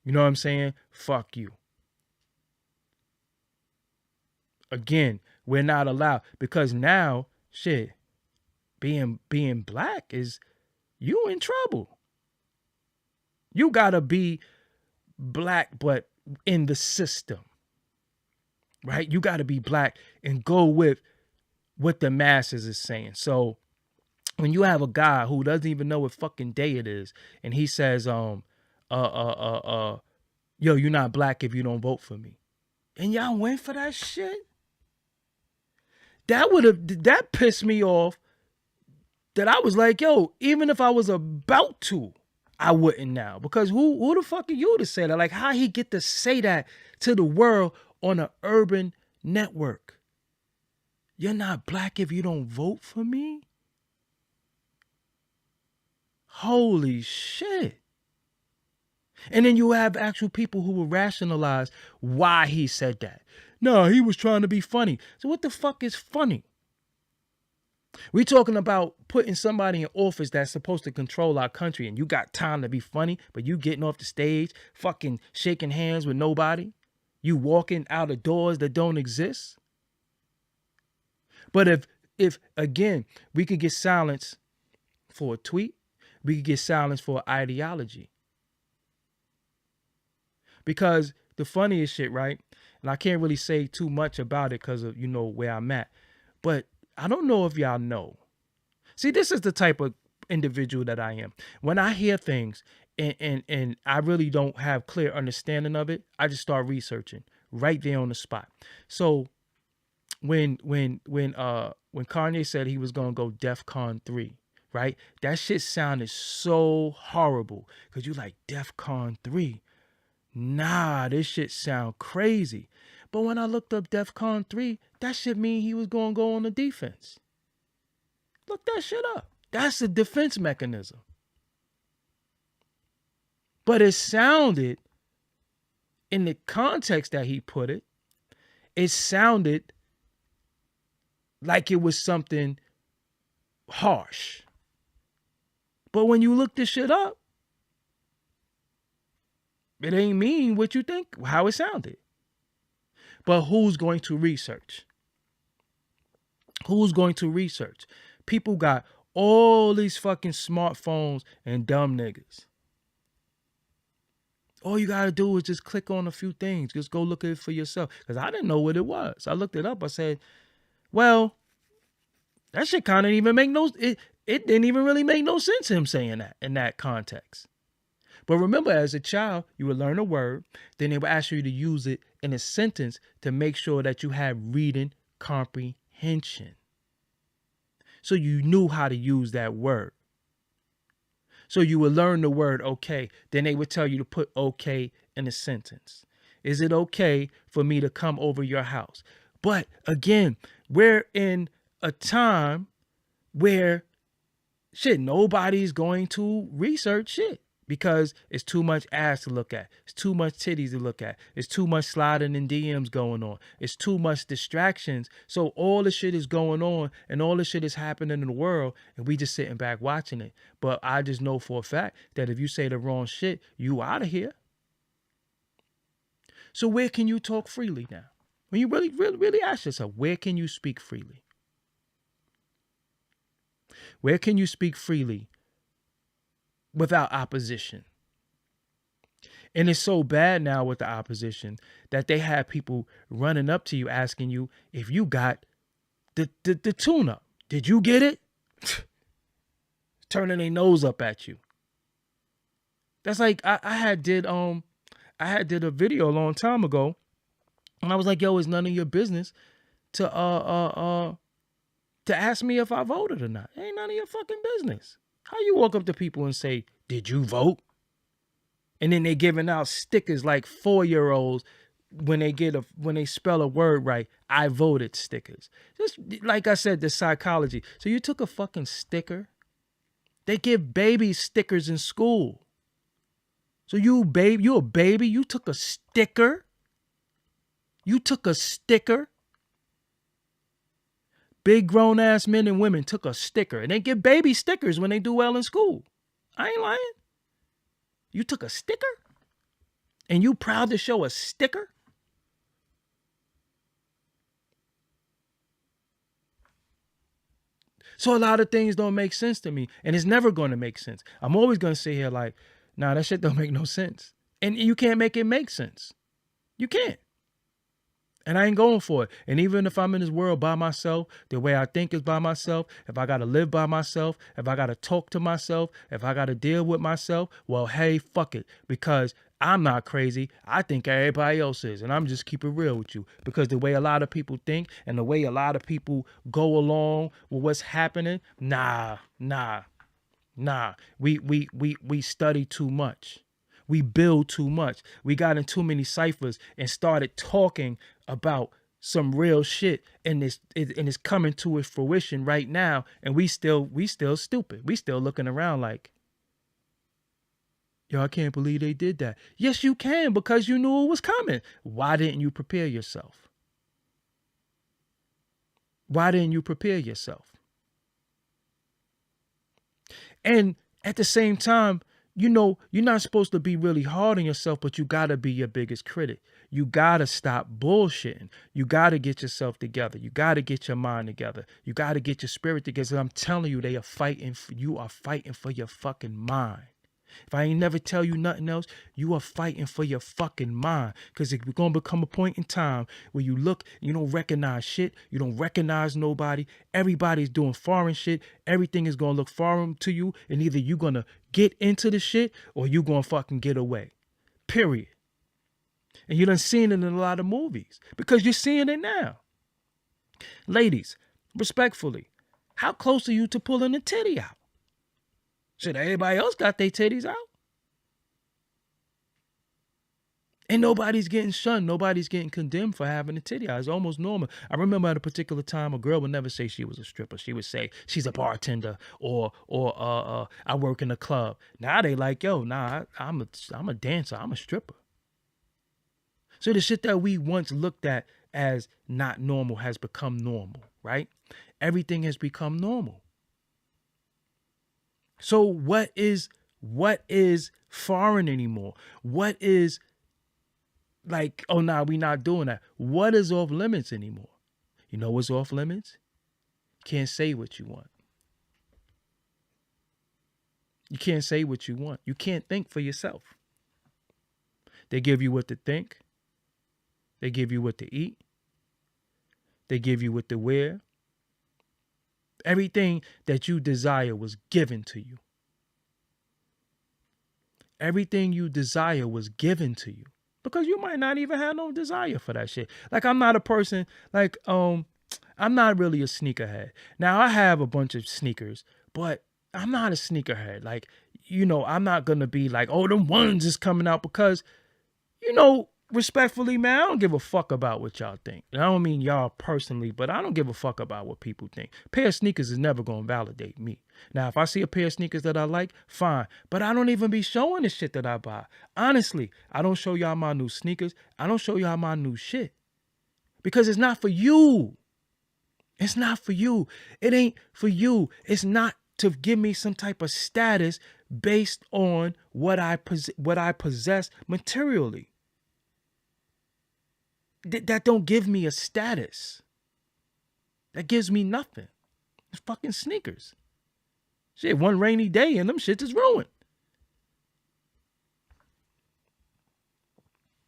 You know what I'm saying? Fuck you. Again, we're not allowed because now, shit, being black is you in trouble. You gotta be black, but in the system, right? You gotta be black and go with what the masses is saying. So when you have a guy who doesn't even know what fucking day it is, and he says, yo, you're not black if you don't vote for me, and y'all went for that shit. That pissed me off. That I was like, yo, even if I was about to, I wouldn't now. Because who the fuck are you to say that? Like, how he get to say that to the world on an urban network? You're not black if you don't vote for me? Holy shit. And then you have actual people who will rationalize why he said that. No, he was trying to be funny. So what the fuck is funny? We talking about putting somebody in office that's supposed to control our country, and you got time to be funny, but you getting off the stage, fucking shaking hands with nobody. You walking out of doors that don't exist. But if again, we could get silence for a tweet, we could get silence for ideology. Because the funniest shit, right? And I can't really say too much about it because of, you know, where I'm at. But I don't know if y'all know. See, this is the type of individual that I am. When I hear things and I really don't have clear understanding of it, I just start researching right there on the spot. So when Kanye said he was gonna go DEFCON 3, right? That shit sounded so horrible. Cause you like DEFCON 3. Nah, this shit sound crazy. But when I looked up DEFCON 3, that shit mean he was gonna go on the defense. Look that shit up. That's a defense mechanism. But it sounded, in the context that he put it, it sounded like it was something harsh. But when you look this shit up, it ain't mean what you think, how it sounded. But who's going to research? Who's going to research? People got all these fucking smartphones and dumb niggas. All you gotta do is just click on a few things. Just go look at it for yourself. Because I didn't know what it was. I looked it up. I said, well, that shit kind of even make no, it didn't even really make no sense him saying that in that context. But remember, as a child, you would learn a word, then they would ask you to use it in a sentence to make sure that you have reading comprehension. So you knew how to use that word. So you would learn the word okay. Then they would tell you to put okay in a sentence. Is it okay for me to come over your house? But again, we're in a time where shit, nobody's going to research shit because it's too much ass to look at. It's too much titties to look at. It's too much sliding in DMs going on. It's too much distractions. So all the shit is going on and all the shit is happening in the world and we just sitting back watching it. But I just know for a fact that if you say the wrong shit, you out of here. So where can you talk freely now? When you really ask yourself, where can you speak freely? Where can you speak freely without opposition? And it's so bad now with the opposition that they have people running up to you asking you if you got the tune-up. Did you get it? Turning their nose up at you. That's like I had did a video a long time ago, and I was like, yo, it's none of your business to ask me if I voted or not. It ain't none of your fucking business. How you walk up to people and say, did you vote? And then they giving out stickers like 4-year-olds when they spell a word right, I voted stickers. Just like I said, the psychology. So you took a fucking sticker. They give babies stickers in school. So you a baby, you took a sticker. You took a sticker. Big grown ass men and women took a sticker, and they give baby stickers when they do well in school. I ain't lying. You took a sticker and you proud to show a sticker? So a lot of things don't make sense to me, and it's never going to make sense. I'm always going to sit here like, nah, that shit don't make no sense. And you can't make it make sense. You can't. And I ain't going for it. And even if I'm in this world by myself, the way I think is by myself, if I got to live by myself, if I got to talk to myself, if I got to deal with myself, well, hey, fuck it. Because I'm not crazy. I think everybody else is. And I'm just keep it real with you. Because the way a lot of people think and the way a lot of people go along with what's happening, nah. We study too much. We build too much. We got in too many ciphers and started talking about some real shit, and it's coming to its fruition right now, and we still stupid. We still looking around like, yo, I can't believe they did that. Yes, you can, because you knew it was coming. Why didn't you prepare yourself? Why didn't you prepare yourself? And at the same time, you know, you're not supposed to be really hard on yourself, but you got to be your biggest critic. You got to stop bullshitting. You got to get yourself together. You got to get your mind together. You got to get your spirit together. I'm telling you, you are fighting for your fucking mind. If I ain't never tell you nothing else, you are fighting for your fucking mind. Because it's going to become a point in time where you look, you don't recognize shit. You don't recognize nobody. Everybody's doing foreign shit. Everything is going to look foreign to you. And either you're going to get into the shit or you're going to fucking get away. Period. And you done seen it in a lot of movies because you're seeing it now. Ladies, respectfully, how close are you to pulling a titty out? Shit, everybody else got their titties out. And nobody's getting shunned. Nobody's getting condemned for having a titty out. It's almost normal. I remember at a particular time, a girl would never say she was a stripper. She would say she's a bartender or I work in a club. Now they like, yo, nah, I'm a dancer. I'm a stripper. So the shit that we once looked at as not normal has become normal, right? Everything has become normal. So what is foreign anymore? What is like, oh, nah, we not doing that. What is off limits anymore? You know what's off limits? Can't say what you want. You can't say what you want. You can't think for yourself. They give you what to think. They give you what to eat. They give you what to wear. Everything that you desire was given to you. Everything you desire was given to you. Because you might not even have no desire for that shit. Like, I'm not a person, like, I'm not really a sneakerhead. Now, I have a bunch of sneakers, but I'm not a sneakerhead. Like, you know, I'm not going to be like, oh, them ones is coming out because, you know, respectfully, man, I don't give a fuck about what y'all think. And I don't mean y'all personally, but I don't give a fuck about what people think. A pair of sneakers is never going to validate me. Now, if I see a pair of sneakers that I like, fine. But I don't even be showing the shit that I buy. Honestly, I don't show y'all my new sneakers. I don't show y'all my new shit. Because it's not for you. It's not for you. It ain't for you. It's not to give me some type of status based on what I possess materially. That don't give me a status. That gives me nothing. It's fucking sneakers. Shit, one rainy day and them shit is ruined.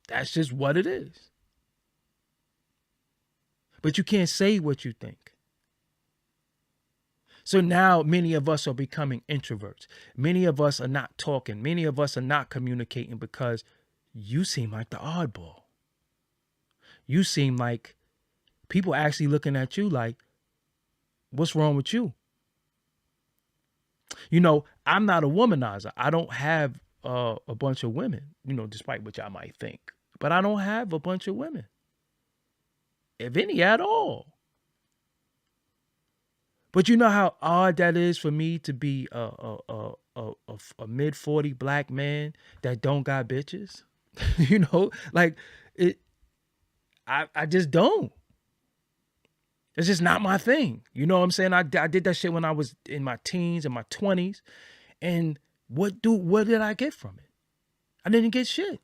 That's just what it is. But you can't say what you think. So now many of us are becoming introverts. Many of us are not talking. Many of us are not communicating because you seem like the oddball. You seem like people actually looking at you like, what's wrong with you? You know, I'm not a womanizer. I don't have a bunch of women, you know, despite what y'all might think. But I don't have a bunch of women. If any at all. But you know how odd that is for me to be a mid-40 black man that don't got bitches? You know, like it. I just don't. It's just not my thing. You know what I'm saying? I did that shit when I was in my teens and my 20s. And what did I get from it? I didn't get shit.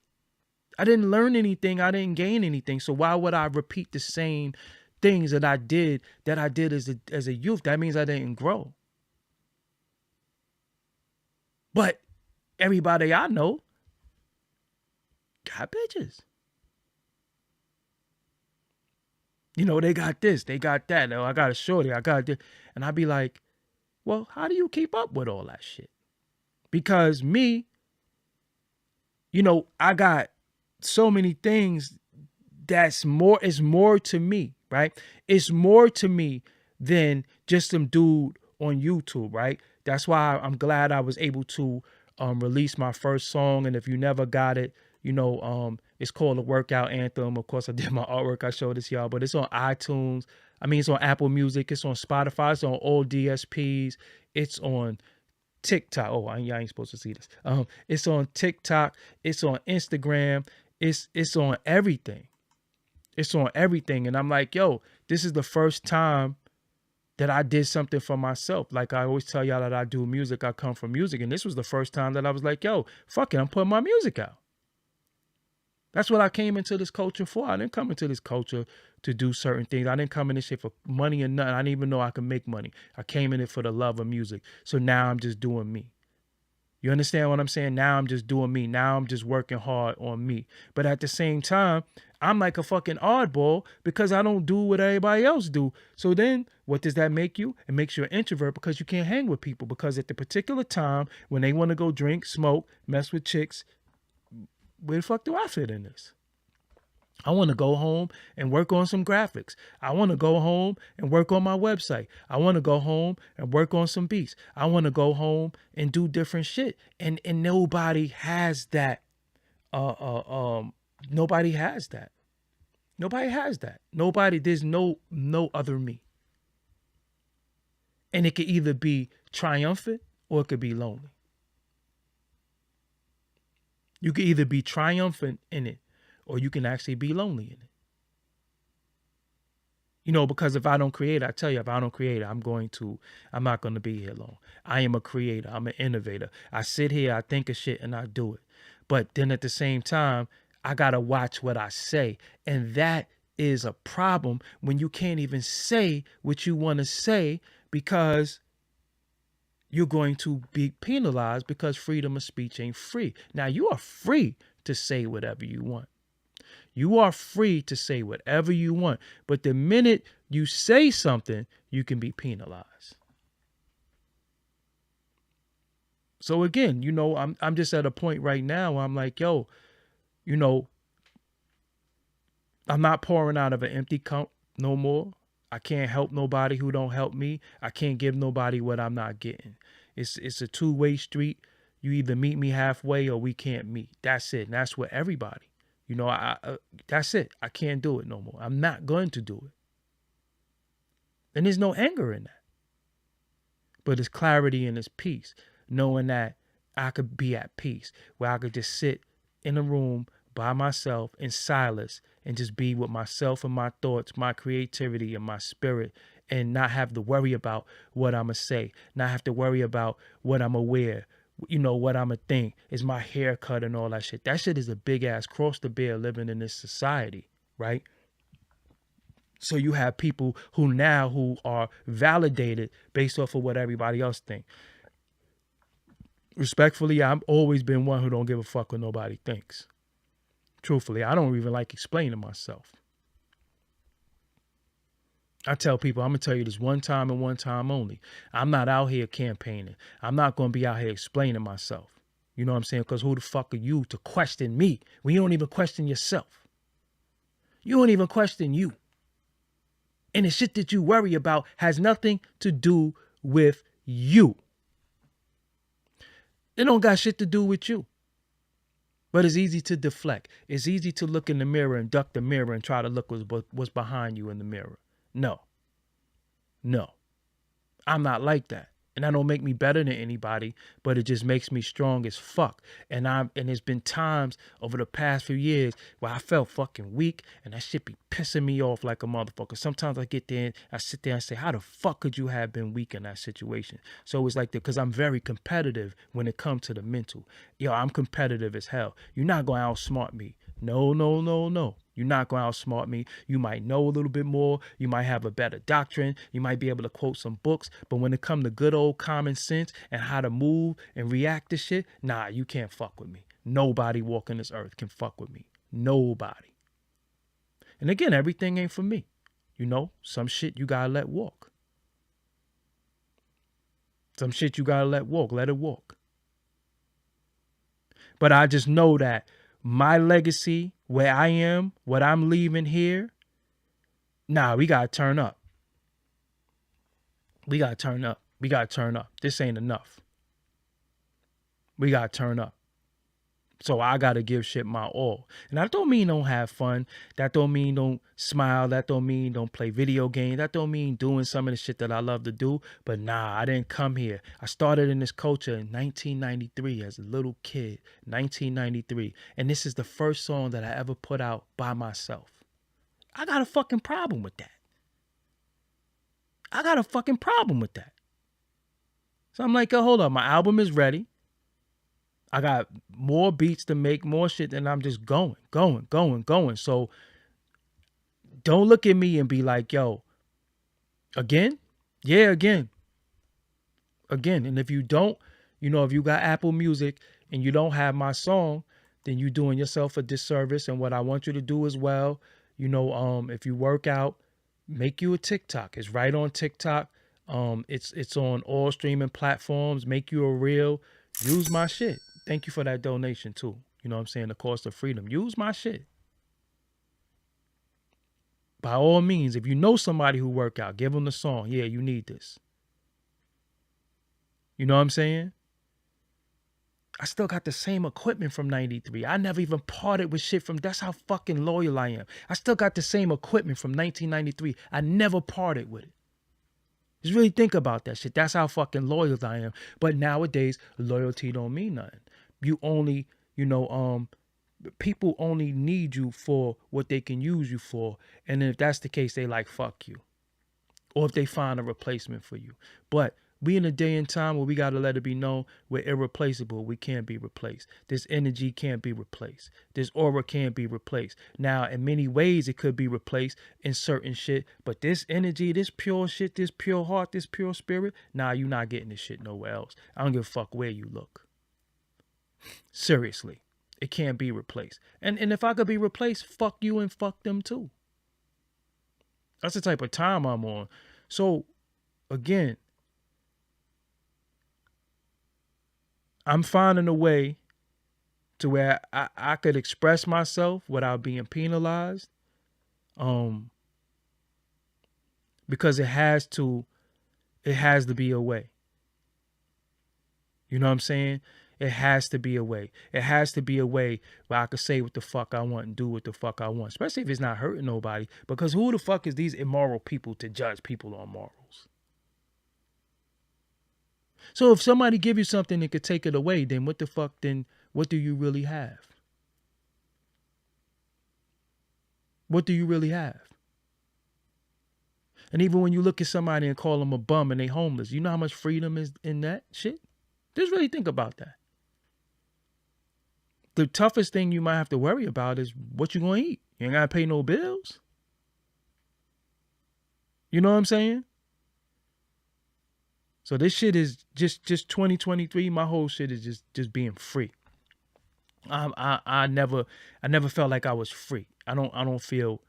I didn't learn anything. I didn't gain anything. So why would I repeat the same things that I did as a youth? That means I didn't grow. But everybody I know got bitches. You know, they got this, they got that. Oh, I got a shorty, I got this. And I'd be like, well, how do you keep up with all that shit? Because me, you know, I got so many things it's more to me, right? It's more to me than just some dude on YouTube, right? That's why I'm glad I was able to release my first song. And if you never got it, you know, it's called a workout anthem. Of course, I did my artwork. I showed this y'all, but it's on iTunes. I mean, it's on Apple Music. It's on Spotify. It's on all DSPs. It's on TikTok. Oh, I ain't supposed to see this. It's on TikTok. It's on Instagram. It's on everything. It's on everything. And I'm like, yo, this is the first time that I did something for myself. Like I always tell y'all that I do music. I come from music. And this was the first time that I was like, yo, fuck it. I'm putting my music out. That's what I came into this culture for. I didn't come into this culture to do certain things. I didn't come in this shit for money or nothing. I didn't even know I could make money. I came in it for the love of music. So now I'm just doing me. You understand what I'm saying? Now I'm just doing me. Now I'm just working hard on me. But at the same time, I'm like a fucking oddball because I don't do what everybody else do. So then what does that make you? It makes you an introvert because you can't hang with people. Because at the particular time when they want to go drink, smoke, mess with chicks, where the fuck do I fit in this? I want to go home and work on some graphics. I want to go home and work on my website. I want to go home and work on some beats. I want to go home and do different shit. And nobody has that. Nobody has that. Nobody has that. Nobody, there's no other me. And it could either be triumphant or it could be lonely. You can either be triumphant in it or you can actually be lonely in it. You know, because if I don't create, I tell you, if I don't create, I'm not going to be here long. I am a creator. I'm an innovator. I sit here, I think of shit and I do it. But then at the same time, I got to watch what I say. And that is a problem when you can't even say what you want to say because you're going to be penalized because freedom of speech ain't free. Now, you are free to say whatever you want. You are free to say whatever you want. But the minute you say something, you can be penalized. So again, you know, I'm just at a point right now where I'm like, yo, you know, I'm not pouring out of an empty cup no more. I can't help nobody who don't help me. I can't give nobody what I'm not getting. It's a two-way street. You either meet me halfway or we can't meet. That's it. And that's with everybody. You know, that's it. I can't do it no more. I'm not going to do it. And there's no anger in that. But it's clarity and it's peace, knowing that I could be at peace, where I could just sit in a room by myself in silence and just be with myself and my thoughts, my creativity and my spirit, and not have to worry about what I'm going to say, not have to worry about what I'm going to wear, you know, what I'm going to think, is my haircut and all that shit. That shit is a big ass cross to bear living in this society, right? So you have people who are validated based off of what everybody else think. Respectfully, I've always been one who don't give a fuck what nobody thinks. Truthfully, I don't even like explaining myself. I tell people, I'm going to tell you this one time and one time only. I'm not out here campaigning. I'm not going to be out here explaining myself. You know what I'm saying? Because who the fuck are you to question me when you don't even question yourself? You don't even question you. And the shit that you worry about has nothing to do with you. It don't got shit to do with you. But it's easy to deflect. It's easy to look in the mirror and duck the mirror and try to look what's behind you in the mirror. No. I'm not like that. And that don't make me better than anybody, but it just makes me strong as fuck. And there's been times over the past few years where I felt fucking weak, and that shit be pissing me off like a motherfucker. Sometimes I get there and I sit there and say, how the fuck could you have been weak in that situation? So it's like that, because I'm very competitive when it comes to the mental. Yo, I'm competitive as hell. You're not going to outsmart me. No. You're not going to outsmart me. You might know a little bit more. You might have a better doctrine. You might be able to quote some books. But when it comes to good old common sense and how to move and react to shit, nah, you can't fuck with me. Nobody walking this earth can fuck with me. Nobody. And again, everything ain't for me. You know, some shit you got to let walk. Some shit you got to let walk. Let it walk. But I just know that my legacy, where I am, what I'm leaving here, nah, we got to turn up. We got to turn up. We got to turn up. This ain't enough. We got to turn up. So I got to give shit my all. And that don't mean don't have fun. That don't mean don't smile. That don't mean don't play video games. That don't mean doing some of the shit that I love to do. But nah, I didn't come here. I started in this culture in 1993 as a little kid. 1993. And this is the first song that I ever put out by myself. I got a fucking problem with that. So I'm like, oh, hold up. My album is ready. I got more beats to make, more shit, and I'm just going. So don't look at me and be like, yo, again? Yeah, again. And if you don't, you know, if you got Apple Music and you don't have my song, then you're doing yourself a disservice. And what I want you to do as well, you know, if you work out, make you a TikTok. It's right on TikTok. It's on all streaming platforms. Make you a reel. Use my shit. Thank you for that donation too. You know what I'm saying? The cost of freedom. Use my shit. By all means, if you know somebody who work out, give them the song. Yeah, you need this. You know what I'm saying? I still got the same equipment from 93. I never even parted with shit from, that's how fucking loyal I am. I still got the same equipment from 1993. I never parted with it. Just really think about that shit. That's how fucking loyal I am. But nowadays, loyalty don't mean nothing. You only, you know, people only need you for what they can use you for. And then if that's the case, they like, fuck you. Or if they find a replacement for you. But we in a day and time where we got to let it be known we're irreplaceable. We can't be replaced. This energy can't be replaced. This aura can't be replaced. Now, in many ways, it could be replaced in certain shit. But this energy, this pure shit, this pure heart, this pure spirit, nah, you're not getting this shit nowhere else. I don't give a fuck where you look. Seriously. It can't be replaced. And if I could be replaced, fuck you and fuck them too. That's the type of time I'm on. So, again, I'm finding a way to where I could express myself without being penalized. Because it has to be a way. You know what I'm saying? It has to be a way. It has to be a way where I could say what the fuck I want and do what the fuck I want, especially if it's not hurting nobody. Because who the fuck is these immoral people to judge people on morals? So if somebody give you something and could take it away, then what the fuck, then what do you really have? What do you really have? And even when you look at somebody and call them a bum and they homeless, you know how much freedom is in that shit? Just really think about that. The toughest thing you might have to worry about is what you gonna eat. You ain't gotta pay no bills. You know what I'm saying? So this shit is just 2023. My whole shit is just being free. I never felt like I was free. I don't feel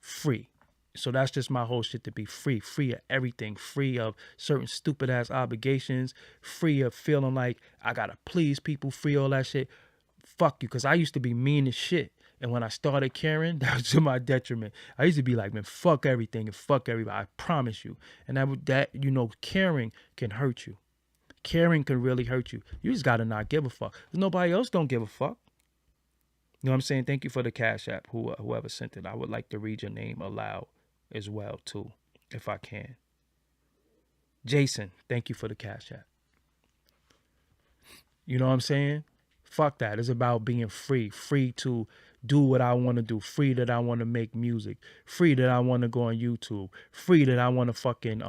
free. So that's just my whole shit, to be free of everything, free of certain stupid ass obligations, free of feeling like I gotta please people, free all that shit. Fuck you, because I used to be mean as shit. And when I started caring, that was to my detriment. I used to be like, man, fuck everything and fuck everybody. I promise you. And that you know, caring can hurt you. Caring can really hurt you. You just gotta not give a fuck. Nobody else don't give a fuck. You know what I'm saying? Thank you for the Cash App, whoever sent it. I would like to read your name aloud as well, too, if I can. Jason, thank you for the Cash App. You know what I'm saying? Fuck that. It's about being free. Free to do what I want to do. Free that I want to make music. Free that I want to go on YouTube. Free that I want to fucking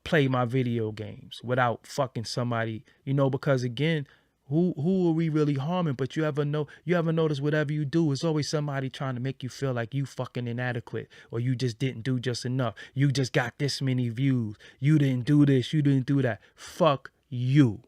play my video games without fucking somebody, you know, because again, who are we really harming? But you ever notice whatever you do, it's always somebody trying to make you feel like you fucking inadequate, or you just didn't do just enough. You just got this many views. You didn't do this. You didn't do that. Fuck you.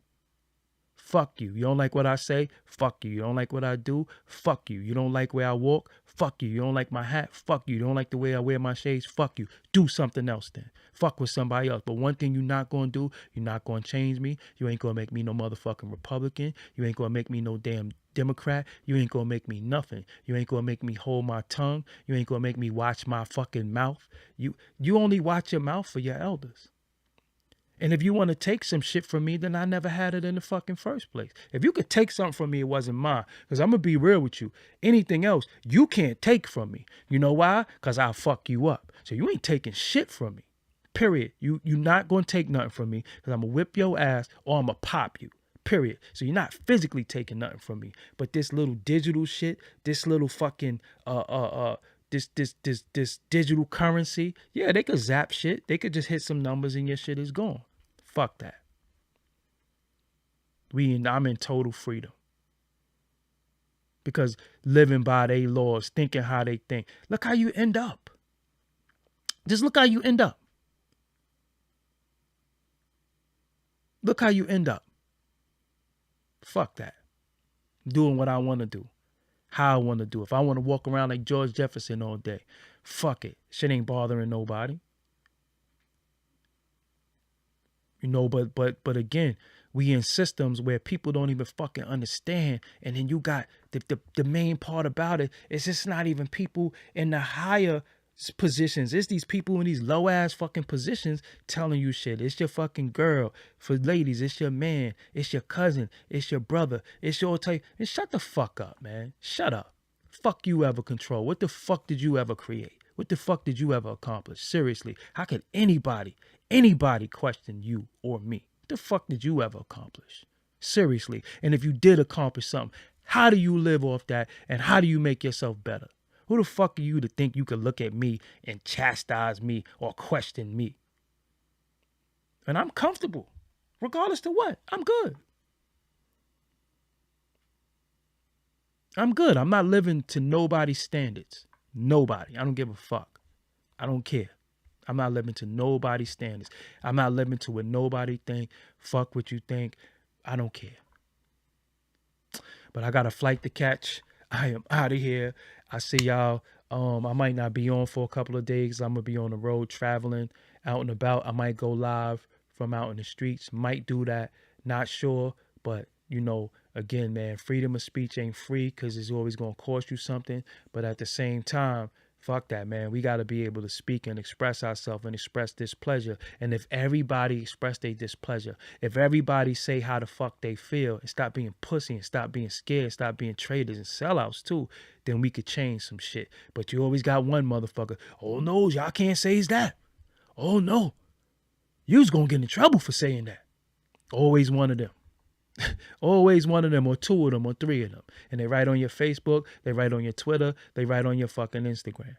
Fuck you. You don't like what I say? Fuck you. You don't like what I do? Fuck you. You don't like where I walk? Fuck you. You don't like my hat? Fuck you. You don't like the way I wear my shades? Fuck you. Do something else then. Fuck with somebody else. But one thing you're not going to do, you're not going to change me. You ain't going to make me no motherfucking Republican. You ain't going to make me no damn Democrat. You ain't going to make me nothing. You ain't going to make me hold my tongue. You ain't going to make me watch my fucking mouth. You only watch your mouth for your elders. And if you want to take some shit from me, then I never had it in the fucking first place. If you could take something from me, it wasn't mine. Because I'm going to be real with you. Anything else, you can't take from me. You know why? Because I'll fuck you up. So you ain't taking shit from me. Period. You're not going to take nothing from me, because I'm going to whip your ass or I'm going to pop you. Period. So you're not physically taking nothing from me. But this little digital shit, this little fucking this digital currency, yeah, they could zap shit. They could just hit some numbers and your shit is gone. Fuck that. I'm in total freedom. Because living by their laws, thinking how they think. Look how you end up. Just look how you end up. Look how you end up. Fuck that. Doing what I want to do. How I want to do. If I want to walk around like George Jefferson all day, fuck it. Shit ain't bothering nobody. You know, but again, we in systems where people don't even fucking understand. And then you got the main part about it is it's not even people in the higher positions. It's these people in these low ass fucking positions telling you shit. It's your fucking girl. For ladies, it's your man. It's your cousin. It's your brother. It's your type. And shut the fuck up, man. Shut up. Fuck you ever control. What the fuck did you ever create? What the fuck did you ever accomplish? Seriously, how could anybody question you or me? What the fuck did you ever accomplish? Seriously. And if you did accomplish something, how do you live off that? And how do you make yourself better? Who the fuck are you to think you could look at me and chastise me or question me? And I'm comfortable. Regardless to what, I'm good. I'm good. I'm not living to nobody's standards. Nobody. I don't give a fuck. I don't care. I'm not living to nobody's standards. I'm not living to what nobody think. Fuck what you think. I don't care. But I got a flight to catch. I am out of here. I see y'all. I might not be on for a couple of days. I'm going to be on the road traveling, out and about. I might go live from out in the streets. Might do that. Not sure. But, you know, again, man, freedom of speech ain't free, because it's always going to cost you something. But at the same time, Fuck that, man. We got to be able to speak and express ourselves and express displeasure. And if everybody express their displeasure, if everybody say how the fuck they feel and stop being pussy and stop being scared, stop being traitors and sellouts too, then we could change some shit. But you always got one motherfucker. Oh no, y'all can't say that. Oh no, you's gonna get in trouble for saying that. Always one of them. Always one of them, or two of them, or three of them. And they write on your Facebook, they write on your Twitter, they write on your fucking Instagram.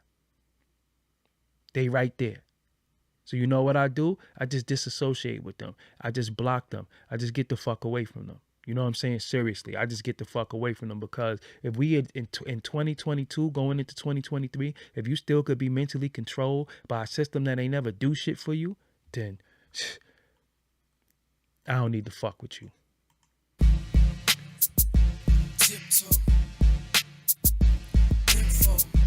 They right there. So you know what I do? I just disassociate with them. I just block them. I just get the fuck away from them. You know what I'm saying? Seriously, I just get the fuck away from them, because if we in 2022 going into 2023, if you still could be mentally controlled by a system that ain't never do shit for you, then I don't need to fuck with you. Tiptoe. Info.